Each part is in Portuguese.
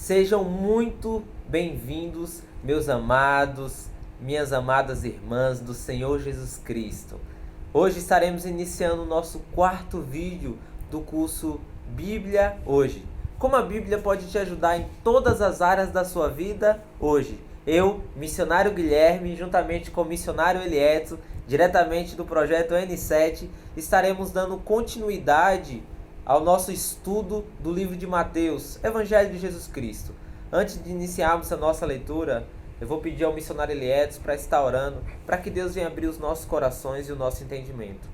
Sejam muito bem-vindos, meus amados, minhas amadas irmãs do Senhor Jesus Cristo. Hoje estaremos iniciando o nosso quarto vídeo do curso Bíblia Hoje. Como a Bíblia pode te ajudar em todas as áreas da sua vida hoje? Eu, missionário Guilherme, juntamente com o missionário Elieto, diretamente do projeto N7, estaremos dando continuidade ao nosso estudo do livro de Mateus, Evangelho de Jesus Cristo. Antes de iniciarmos a nossa leitura, eu vou pedir ao missionário Elieto para estar orando, para que Deus venha abrir os nossos corações e o nosso entendimento.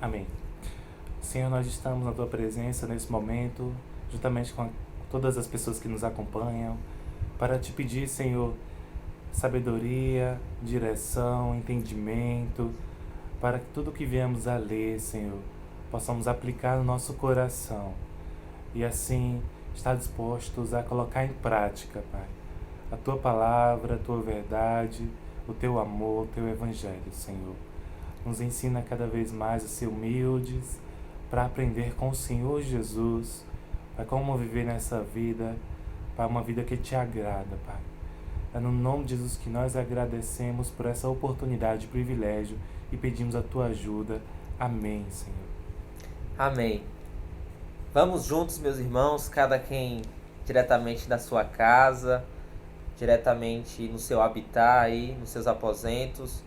Amém. Senhor, nós estamos na Tua presença nesse momento, juntamente com todas as pessoas que nos acompanham, para Te pedir, Senhor, sabedoria, direção, entendimento, para que tudo que viemos a ler, Senhor, possamos aplicar no nosso coração e assim estar dispostos a colocar em prática, Pai, a Tua palavra, a Tua verdade, o Teu amor, o Teu Evangelho, Senhor. Nos ensina cada vez mais a ser humildes, para aprender com o Senhor Jesus, para como viver nessa vida, para uma vida que Te agrada, Pai. É no nome de Jesus que nós agradecemos por essa oportunidade e privilégio e pedimos a Tua ajuda. Amém, Senhor. Amém. Vamos juntos, meus irmãos, cada quem diretamente da sua casa, diretamente no seu habitat aí, nos seus aposentos,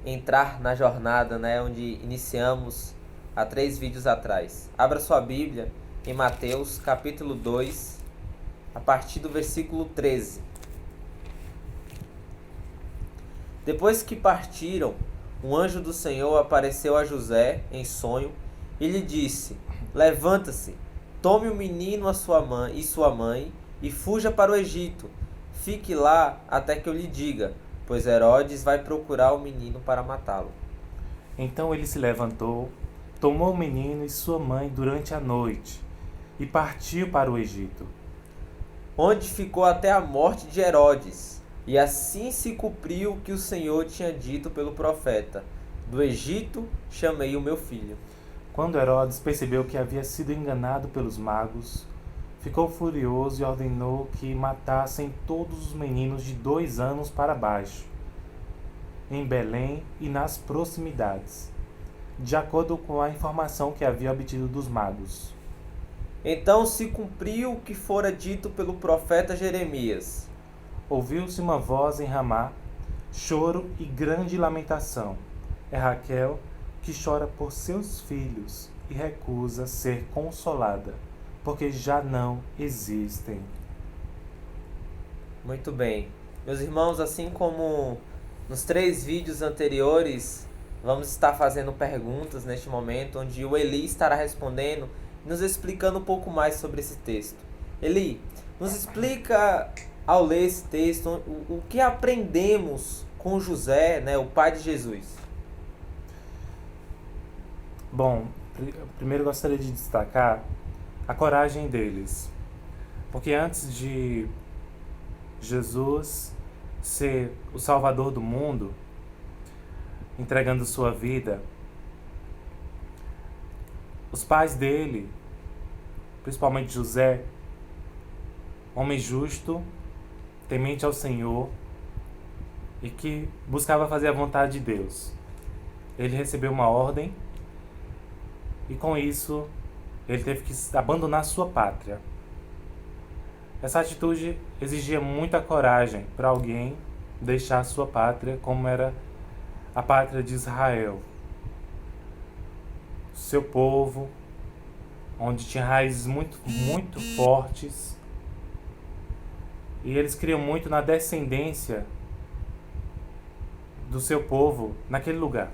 entrar na jornada, onde iniciamos há 3 vídeos atrás. Abra sua Bíblia em Mateus, capítulo 2, a partir do versículo 13. Depois que partiram, um anjo do Senhor apareceu a José em sonho e lhe disse: levanta-se, tome o menino e sua mãe e fuja para o Egito. Fique lá até que eu lhe diga, pois Herodes vai procurar o menino para matá-lo. Então ele se levantou, tomou o menino e sua mãe durante a noite e partiu para o Egito, onde ficou até a morte de Herodes. E assim se cumpriu o que o Senhor tinha dito pelo profeta: do Egito chamei o meu filho. Quando Herodes percebeu que havia sido enganado pelos magos, ficou furioso e ordenou que matassem todos os meninos de 2 anos para baixo, em Belém e nas proximidades, de acordo com a informação que havia obtido dos magos. Então se cumpriu o que fora dito pelo profeta Jeremias. Ouviu-se uma voz em Ramá, choro e grande lamentação. É Raquel que chora por seus filhos e recusa ser consolada, porque já não existem. Muito bem. Meus irmãos, assim como nos 3 vídeos anteriores, vamos estar fazendo perguntas neste momento, onde o Eli estará respondendo, nos explicando um pouco mais sobre esse texto. Eli, nos explica, ao ler esse texto, o que aprendemos com José, o pai de Jesus. Bom, primeiro gostaria de destacar a coragem deles, porque antes de Jesus ser o Salvador do mundo, entregando sua vida, os pais dele, principalmente José, homem justo, temente ao Senhor e que buscava fazer a vontade de Deus, ele recebeu uma ordem e com isso ele teve que abandonar sua pátria. Essa atitude exigia muita coragem para alguém deixar sua pátria, como era a pátria de Israel, seu povo, onde tinha raízes muito fortes, e eles criam muito na descendência do seu povo naquele lugar.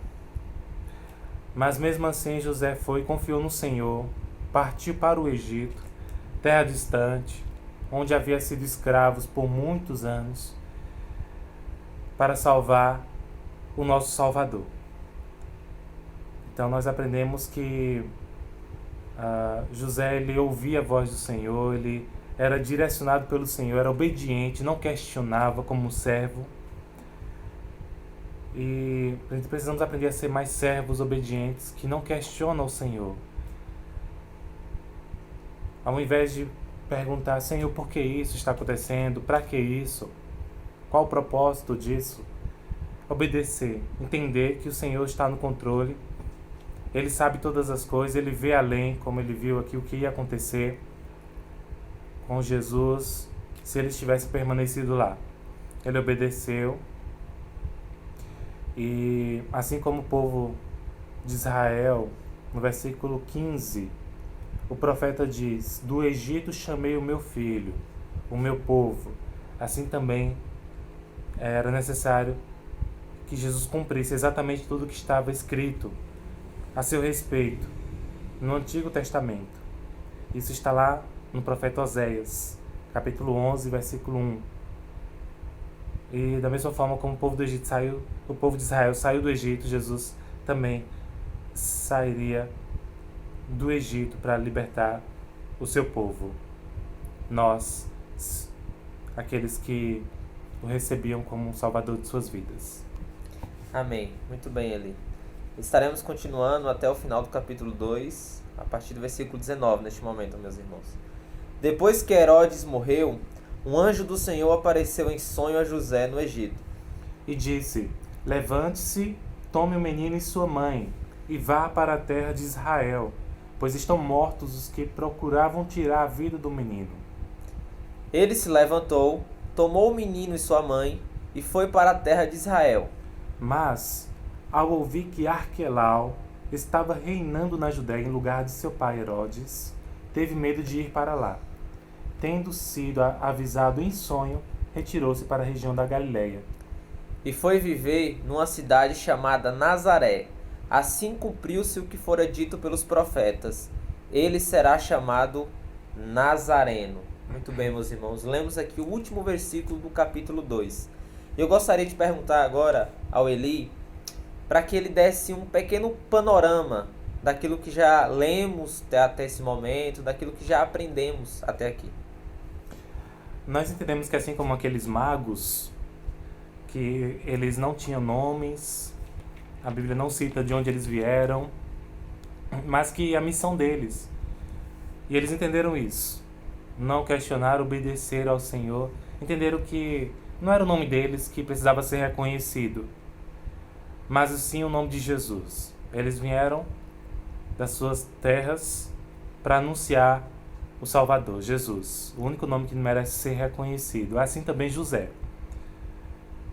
Mas mesmo assim José confiou no Senhor, partiu para o Egito, terra distante, onde havia sido escravos por muitos anos, para salvar o nosso Salvador. Então nós aprendemos que José, ele ouvia a voz do Senhor, ele era direcionado pelo Senhor, era obediente, não questionava como servo. E precisamos aprender a ser mais servos obedientes, que não questionam o Senhor. Ao invés de perguntar: Senhor, por que isso está acontecendo? Para que isso? Qual o propósito disso? Obedecer, entender que o Senhor está no controle, Ele sabe todas as coisas, Ele vê além, como Ele viu aqui o que ia acontecer com Jesus se Ele tivesse permanecido lá. Ele obedeceu e, assim como o povo de Israel, no versículo 15, o profeta diz: do Egito chamei o meu filho, o meu povo. Assim também era necessário que Jesus cumprisse exatamente tudo o que estava escrito a seu respeito no Antigo Testamento. Isso está lá no profeta Oséias, capítulo 11, versículo 1. E da mesma forma como o povo de Israel saiu do Egito, Jesus também sairia do Egito para libertar o seu povo. Nós, aqueles que o recebiam como um salvador de suas vidas. Amém. Muito bem, Eli. Estaremos continuando até o final do capítulo 2, a partir do versículo 19, neste momento, meus irmãos. Depois que Herodes morreu, um anjo do Senhor apareceu em sonho a José no Egito. E disse: levante-se, tome o menino e sua mãe, e vá para a terra de Israel, pois estão mortos os que procuravam tirar a vida do menino. Ele se levantou, tomou o menino e sua mãe, e foi para a terra de Israel. Mas, ao ouvir que Arquelau estava reinando na Judéia em lugar de seu pai Herodes, teve medo de ir para lá. Tendo sido avisado em sonho, retirou-se para a região da Galileia. E foi viver numa cidade chamada Nazaré. Assim cumpriu-se o que fora dito pelos profetas: ele será chamado Nazareno. Muito bem, meus irmãos. Lemos aqui o último versículo do capítulo 2. Eu gostaria de perguntar agora ao Eli, para que ele desse um pequeno panorama daquilo que já lemos até esse momento, daquilo que já aprendemos até aqui. Nós entendemos que, assim como aqueles magos, que eles não tinham nomes, a Bíblia não cita de onde eles vieram, mas que a missão deles, e eles entenderam isso, não questionaram, obedeceram ao Senhor, entenderam que não era o nome deles que precisava ser reconhecido, mas sim o nome de Jesus. Eles vieram das suas terras para anunciar o Salvador, Jesus, o único nome que merece ser reconhecido. Assim também José,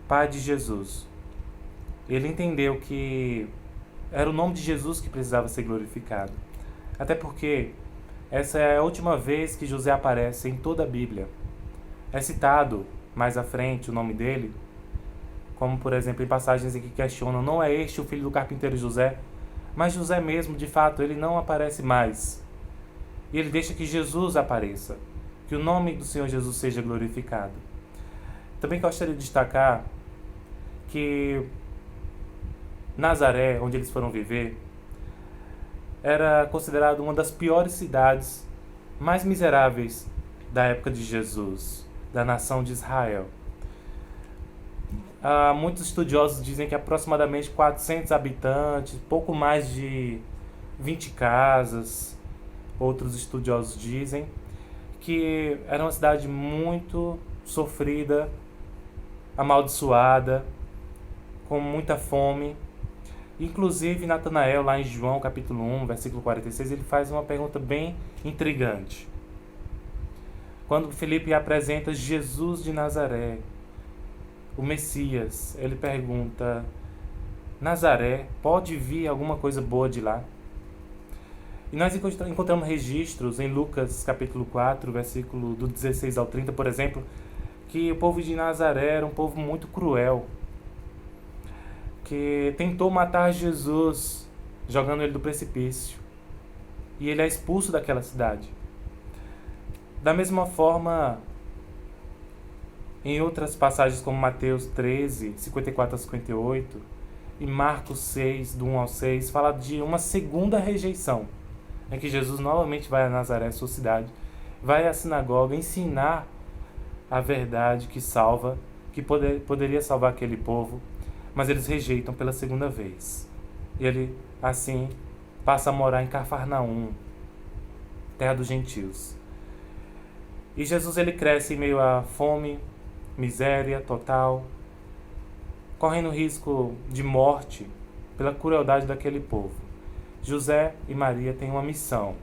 pai de Jesus. Ele entendeu que era o nome de Jesus que precisava ser glorificado. Até porque essa é a última vez que José aparece em toda a Bíblia. É citado mais à frente o nome dele, como por exemplo em passagens em que questionam: não é este o filho do carpinteiro José? Mas José mesmo, de fato, ele não aparece mais. E ele deixa que Jesus apareça, que o nome do Senhor Jesus seja glorificado. Também gostaria de destacar que Nazaré, onde eles foram viver, era considerado uma das piores cidades, mais miseráveis da época de Jesus, da nação de Israel. Muitos estudiosos dizem que aproximadamente 400 habitantes, pouco mais de 20 casas. Outros estudiosos dizem que era uma cidade muito sofrida, amaldiçoada, com muita fome. Inclusive, Natanael, lá em João capítulo 1, versículo 46, ele faz uma pergunta bem intrigante. Quando Filipe apresenta Jesus de Nazaré, o Messias, ele pergunta: Nazaré, pode vir alguma coisa boa de lá? E nós encontramos registros em Lucas capítulo 4, versículo do 16 ao 30, por exemplo, que o povo de Nazaré era um povo muito cruel, que tentou matar Jesus, jogando ele do precipício. E ele é expulso daquela cidade. Da mesma forma, em outras passagens como Mateus 13, 54 a 58, e Marcos 6, do 1 ao 6, fala de uma segunda rejeição, em que Jesus novamente vai a Nazaré, sua cidade, vai à sinagoga ensinar a verdade que salva, que poderia salvar aquele povo, mas eles rejeitam pela segunda vez. E ele, assim, passa a morar em Cafarnaum, terra dos gentios. E Jesus ele cresce em meio à fome, miséria total, correndo risco de morte pela crueldade daquele povo. José e Maria têm uma missão.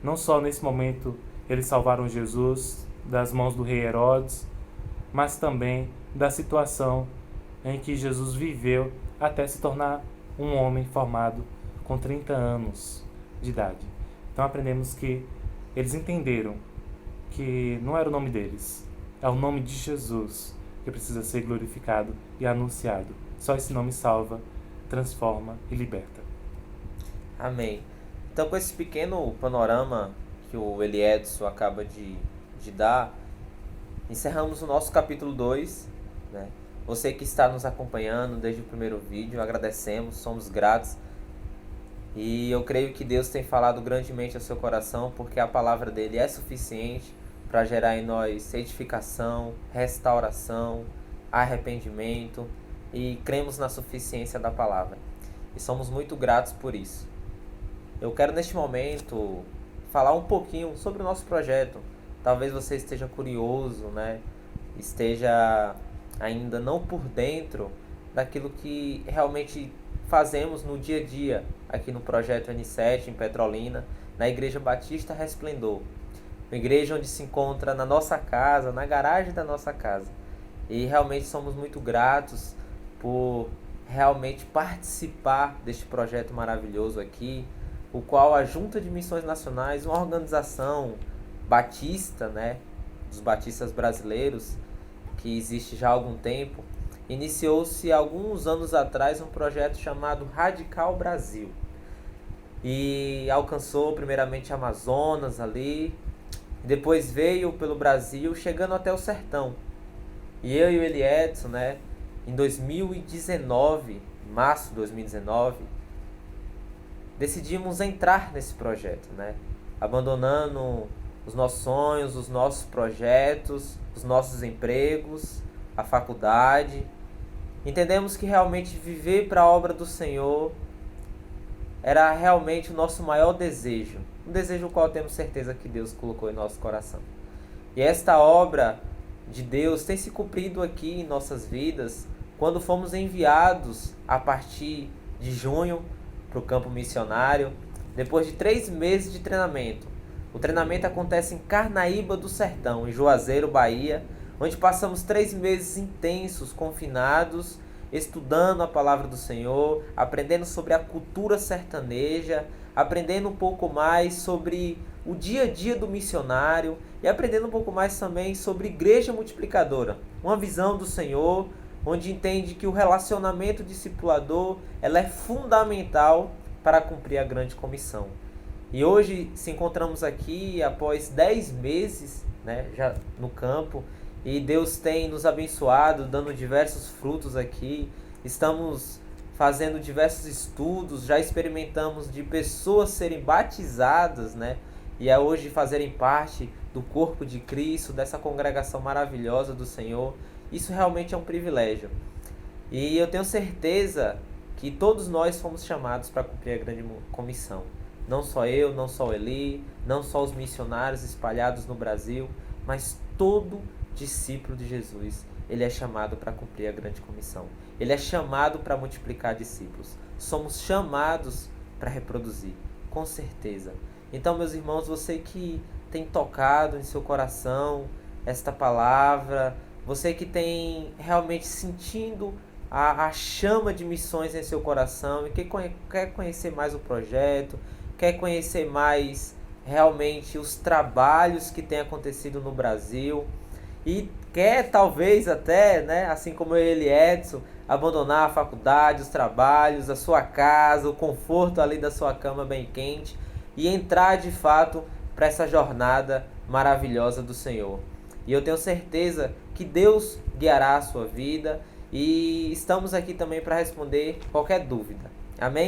Não só nesse momento eles salvaram Jesus das mãos do rei Herodes, mas também da situação em que Jesus viveu até se tornar um homem formado com 30 anos de idade. Então aprendemos que eles entenderam que não era o nome deles, é o nome de Jesus que precisa ser glorificado e anunciado. Só esse nome salva, transforma e liberta. Amém. Então, com esse pequeno panorama que o Eli Edson acaba de dar, encerramos o nosso capítulo 2, né? Você que está nos acompanhando desde o primeiro vídeo, agradecemos, somos gratos. E eu creio que Deus tem falado grandemente ao seu coração, porque a palavra dele é suficiente para gerar em nós edificação, restauração, arrependimento, e cremos na suficiência da palavra. E somos muito gratos por isso. Eu quero neste momento falar um pouquinho sobre o nosso projeto. Talvez você esteja curioso, né? Esteja ainda não por dentro daquilo que realmente fazemos no dia a dia aqui no Projeto N7 em Petrolina, na Igreja Batista Resplendor. Uma igreja onde se encontra na nossa casa, na garagem da nossa casa. E realmente somos muito gratos por realmente participar deste projeto maravilhoso aqui, o qual a Junta de Missões Nacionais, uma organização batista, né, dos batistas brasileiros, que existe já há algum tempo, iniciou-se alguns anos atrás um projeto chamado Radical Brasil. E alcançou primeiramente Amazonas ali, depois veio pelo Brasil, chegando até o sertão. E eu e o Eli Edson, né, em 2019, março de 2019, decidimos entrar nesse projeto, né, abandonando os nossos sonhos, os nossos projetos, os nossos empregos, a faculdade. Entendemos que realmente viver para a obra do Senhor era realmente o nosso maior desejo. Um desejo o qual temos certeza que Deus colocou em nosso coração. E esta obra de Deus tem se cumprido aqui em nossas vidas quando fomos enviados a partir de junho para o campo missionário, depois de 3 meses de treinamento. O treinamento acontece em Carnaíba do Sertão, em Juazeiro, Bahia, onde passamos 3 meses intensos, confinados, estudando a palavra do Senhor, aprendendo sobre a cultura sertaneja, aprendendo um pouco mais sobre o dia a dia do missionário e aprendendo um pouco mais também sobre igreja multiplicadora, uma visão do Senhor, onde entende que o relacionamento discipulador ela é fundamental para cumprir a grande comissão. E hoje se encontramos aqui após 10 meses, né, já no campo, e Deus tem nos abençoado, dando diversos frutos aqui. Estamos fazendo diversos estudos, já experimentamos de pessoas serem batizadas, né, e a hoje fazerem parte do corpo de Cristo, dessa congregação maravilhosa do Senhor. Isso realmente é um privilégio. E eu tenho certeza que todos nós fomos chamados para cumprir a grande comissão. Não só eu, não só o Eli, não só os missionários espalhados no Brasil, mas todo discípulo de Jesus, ele é chamado para cumprir a grande comissão. Ele é chamado para multiplicar discípulos. Somos chamados para reproduzir, com certeza. Então, meus irmãos, você que tem tocado em seu coração esta palavra, você que tem realmente sentindo a chama de missões em seu coração e que quer conhecer mais o projeto, quer conhecer mais realmente os trabalhos que têm acontecido no Brasil e quer talvez até, né, assim como eu e Eli Edson, abandonar a faculdade, os trabalhos, a sua casa, o conforto ali da sua cama bem quente e entrar de fato para essa jornada maravilhosa do Senhor. E eu tenho certeza que Deus guiará a sua vida e estamos aqui também para responder qualquer dúvida. Amém?